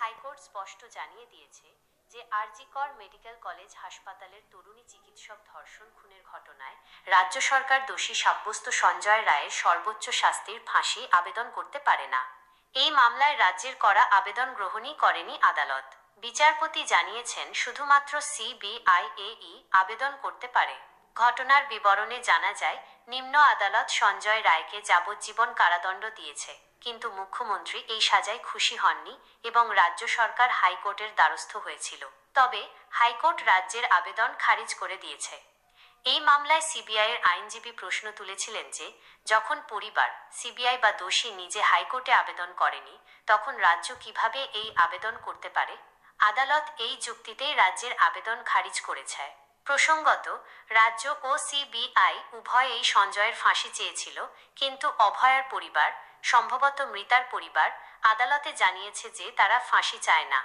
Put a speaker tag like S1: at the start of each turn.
S1: High court স্পষ্ট জানিয়ে দিয়েছে যে আরজি কর মেডিকেল কলেজ হাসপাতালের তরুণী চিকিৎসক ধর্ষণ খুনের ঘটনায় রাজ্য সরকার দোষী সাব্যস্ত সঞ্জয় রায়ের সর্বোচ্চ শাস্তির ফাঁসি আবেদন করতে পারে না। এই মামলায় রাজ্যের করা আবেদন গ্রহণই করেনি আদালত। বিচারপতি জানিয়েছেন শুধুমাত্র সিবিআইএই আবেদন করতে পারে। ঘটনার বিবরণে জানা যায়, নিম্ন আদালত সঞ্জয় রায়কে যাবজ্জীবন কারাদণ্ড দিয়েছে, কিন্তু মুখ্যমন্ত্রী এই সাজায় খুশি হননি এবং রাজ্য সরকার হাইকোর্টের দ্বারস্থ হয়েছিল। তবে হাইকোর্ট রাজ্যের আবেদন খারিজ করে দিয়েছে। এই মামলায় সিবিআইয়ের আইনজীবী প্রশ্ন তুলেছিলেন যে যখন পরিবার, সিবিআই বা দোষী নিজে হাইকোর্টে আবেদন করেনি, তখন রাজ্য কিভাবে এই আবেদন করতে পারে? আদালত এই যুক্তিতেই রাজ্যের আবেদন খারিজ করেছে। প্রসঙ্গত, রাজ্য ও সিবিআই উভয়েই সঞ্জয়ের ফাঁসি চেয়েছিল, কিন্তু অভয়ার পরিবার, সম্ভবত মৃতার পরিবার, আদালতে জানিয়েছে যে তারা ফাঁসি চায় না।